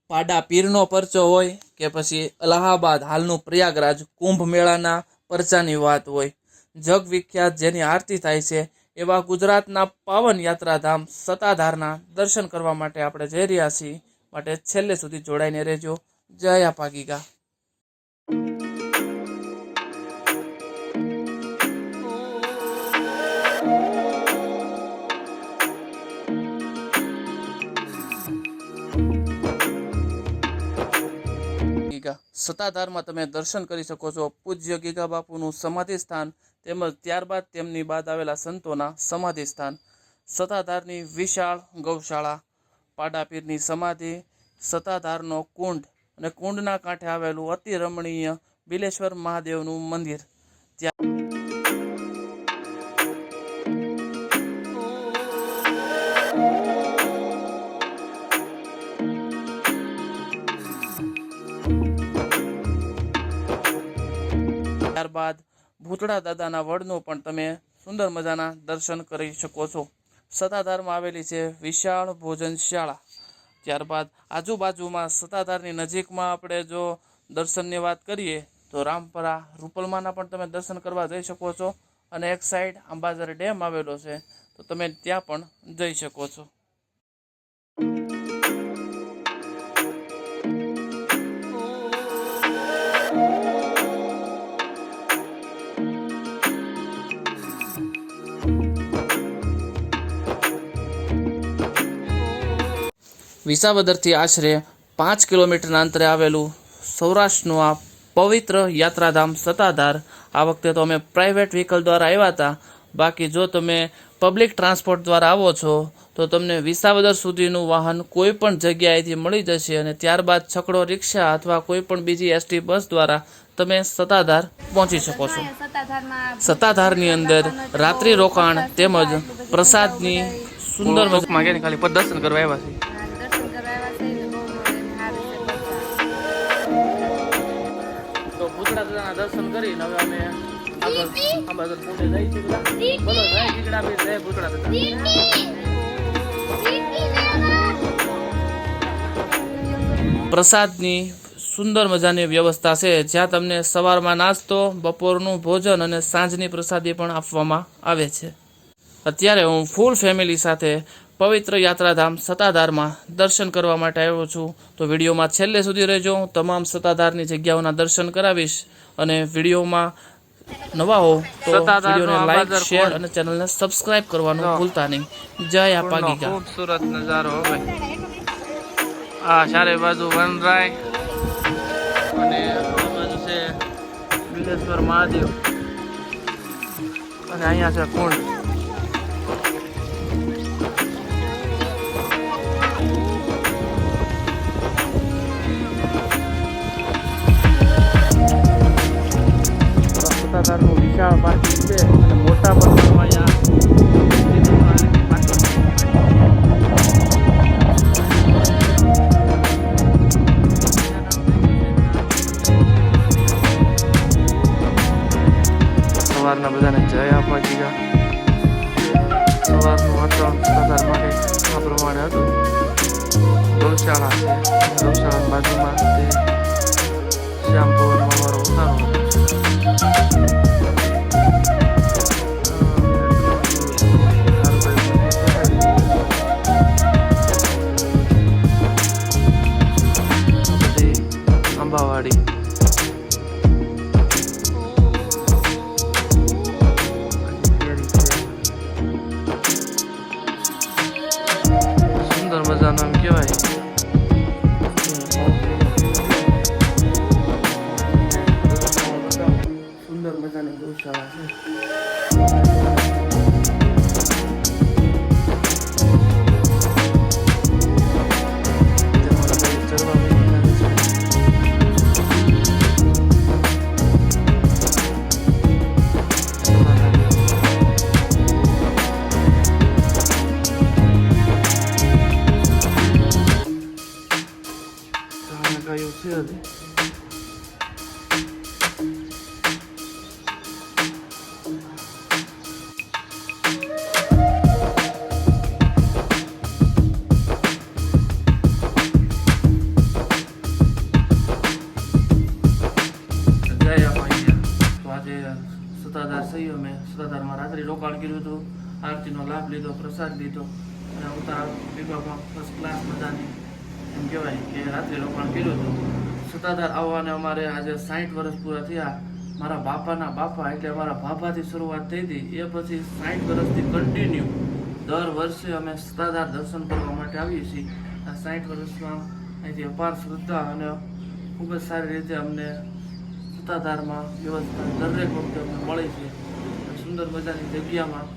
પાડા પીરનો પરચો હોય કે પછી અલ્હાબાદ હાલનું પ્રયાગરાજ કુંભ મેળાના પરચાની વાત હોય, જગ વિખ્યાત જેની આરતી થાય છે એવા ગુજરાતના પાવન યાત્રાધામ સતાધારના દર્શન કરવા માટે આપણે જઈ રહ્યા છીએ. માટે છેલ્લે સુધી જોડાઈને રહેજો. જય આપા ગીગા. સતાધારમાં તમે દર્શન કરી શકો છો પૂજ્ય ગીગા બાપુનું સમાધિ સ્થાન તેમજ ત્યારબાદ તેમની બાદ આવેલા સંતોના સમાધિ સ્થાન, સતાધારની વિશાળ ગૌશાળા, પાડાપીરની સમાધિ, સતાધારનો કુંડ અને કુંડના કાંઠે આવેલું અતિ રમણીય બિલેશ્વર મહાદેવનું મંદિર. ત્યારબાદ ભૂતળા દાદાના વડનું પણ તમે સુંદર મજાના દર્શન કરી શકો છો. સતાધારમાં આવેલી છે વિશાળ ભોજનશાળા. ત્યારબાદ આજુબાજુમાં સતાધારની નજીકમાં આપણે જો દર્શનની વાત કરીએ તો રામપરા રૂપલમાના પણ તમે દર્શન કરવા જઈ શકો છો, અને એક સાઈડ અંબાઝર ડેમ આવેલો છે તો તમે ત્યાં પણ જઈ શકો છો. વિસાવદરથી આશરે 5 કિલોમીટરના અંતરે આવેલું સૌરાષ્ટ્રનું આ પવિત્ર યાત્રાધામ સતાધાર. આ વખતે તો અમે પ્રાઇવેટ વ્હીકલ દ્વારા આવ્યા હતા, બાકી જો તમે પબ્લિક ટ્રાન્સપોર્ટ દ્વારા આવો છો તો તમને વિસાવદર સુધીનું વાહન કોઈ પણ જગ્યાએથી મળી જશે, અને ત્યારબાદ છકડો રિક્ષા અથવા કોઈ પણ બીજી એસટી બસ દ્વારા તમે સતાધાર પહોંચી શકો છો. સતાધારની અંદર રાત્રિ રોકાણ તેમજ પ્રસાદની સુંદર મજામાં ખાલી દર્શન કરવા આવ્યા છે. દર્શન કરીને હવે અમે પ્રસાદની સુંદર મજાની વ્યવસ્થા છે, જ્યાં તમને સવારમાં નાસ્તો, બપોરનું ભોજન અને સાંજની પ્રસાદી પણ આપવામાં આવે છે. અત્યારે હું ફૂલ ફેમિલી સાથે પવિત્ર યાત્રાધામ સતાધારમાં દર્શન કરવા માટે આવ્યો છું, તો વિડીયોમાં છેલ્લે સુધી રહેજો. હું તમામ સતાધારની જગ્યાઓના દર્શન કરાવીશ, અને વિડીયોમાં નવા હો તો વિડીયોને લાઈક, શેર અને ચેનલને સબસ્ક્રાઇબ કરવાનું ભૂલતા નહીં. જય આપા ગીગા. ખૂબસૂરત નજારો હવે આ ચારે બાજુ વનરાય અને આ બાજુ છે બિલેશ્વર મહાદેવ, અને અહીંયા છે કુંડ. સતાધારનું વિશાળ પાર્કિંગ છે અને મોટા પ્રમાણમાં સવારના બધાને જય આપવા ગીગા. સવારનું વાતાવરણ સતાધાર માટે આ પ્રમાણે હતું. ગૌશાળા છે, ગૌશાળાની બાજુમાં તે શ્યામ ભવનમાં અમારો ઉતારો. અંબાવાડી સુંદર મજાનું એમ કહેવાય. સુંદર મજાની ગૌશાળા છે. અમે સત્તાધારમાં રાત્રિ રોકાણ કર્યું હતું, આરતીનો લાભ લીધો, પ્રસાદ લીધો અને ઉતાર વિભાગમાં ફર્સ્ટ ક્લાસ બધાની એમ કહેવાય કે રાત્રિ રોકાણ કર્યું હતું. સત્તાધાર આવવાને અમારે આજે 60 વર્ષ પૂરા થયા. મારા બાપાના બાપા એટલે અમારા બાપાથી શરૂઆત થઈ હતી, એ પછી 60 વર્ષથી કન્ટિન્યુ દર વર્ષે અમે સત્તાધાર દર્શન કરવા માટે આવીએ છીએ. આ 60 વર્ષમાં અહીંથી અપાર શ્રદ્ધા અને ખૂબ જ સારી રીતે અમને સત્તાધારમાં વ્યવસ્થા દરેક વખતે અમને મળે છે. સુંદર મજાની જગ્યામાં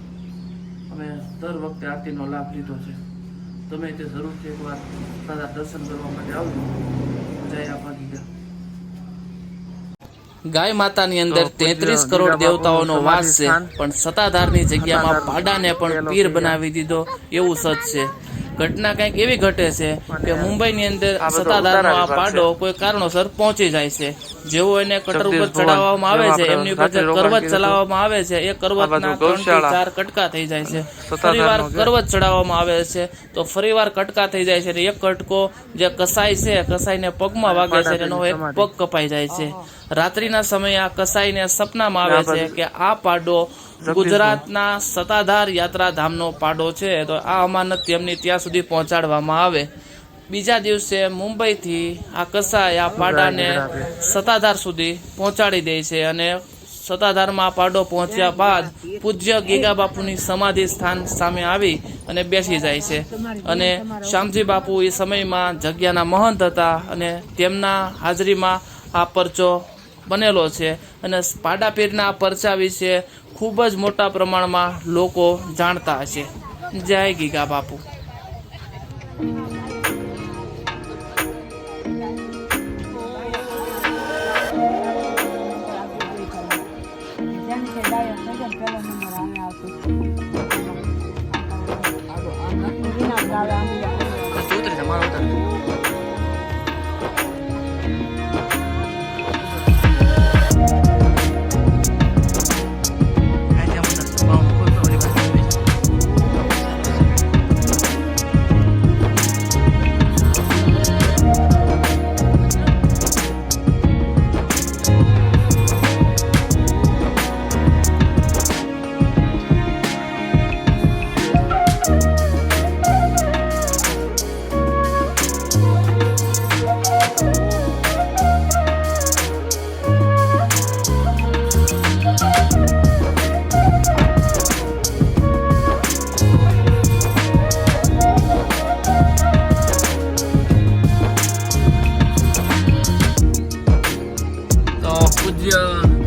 અમે દર વખતે આરતીનો લાભ લીધો છે. તમે તે જરૂરથી એકવાર સત્તાધાર દર્શન કરવા માટે આવજો. જય આપા ગીગા. ગાય માતાની અંદર 33 કરોડ દેવતાઓનો વાસ છે, પણ સત્તાધારની જગ્યામાં પાડાને પણ પીર બનાવી દીધો એવું સચ છે. ઘટના કંઈક એવી ઘટે છે કે મુંબઈની અંદર સત્તાધારનો આ પાડો કોઈ કારણોસર પહોંચી જાય છે. જેવો એને કટર ઉપર ચડાવવામાં આવે છે, એમની ઉપર કરવત ચલાવવામાં આવે છે, એ કરવતના 3 થી 4 કટકા થઈ જાય છે. ફરીવાર કરવત ચડાવવામાં આવે છે તો ફરીવાર કટકા થઈ જાય છે. એક કટકો જે કસાઈ છે, કસાઈને પગમાં વાગે છે, એનો એક પગ કપાઈ જાય છે. રાત્રિના સમયે આ કસાઈને સપનામાં આવે છે કે આ પાડો ગુજરાતના સત્તાધાર યાત્રાધામનો પાડો છે, તો આ અમાનત તેમની ત્યાં સુધી પહોંચાડવામાં આવે. બીજા દિવસે મુંબઈથી આ કસાઈ આ પાડાને સત્તાધાર સુધી પહોંચાડી દે છે અને સત્તાધારમાં પાડો પહોંચ્યા બાદ પૂજ્ય ગીગા બાપુની સમાધિ સ્થાન સામે આવી અને બેસી જાય છે. અને શ્યામજી બાપુ એ સમયમાં જગ્યાના મહંત હતા અને તેમના હાજરીમાં આ પરચો બનેલો છે. અને પાડા પીરના પરચા વિશે ખૂબ જ મોટા પ્રમાણમાં લોકો જાણતા હશે. જય ગીગા બાપુ.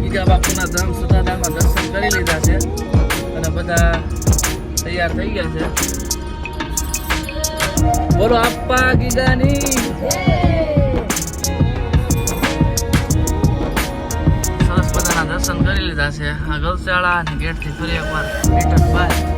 ગીગા બાપુના ધામ સત્તાધારમાં દર્શન કરી લીધા છે અને બધા તૈયાર થઈ ગયા છે. બોલો આપા ગીગાની. સરસ બધાના દર્શન કરી લીધા છે. આ ગૌશાળા અને ગેટથી ફરી એકવાર રિટર્ન બાય.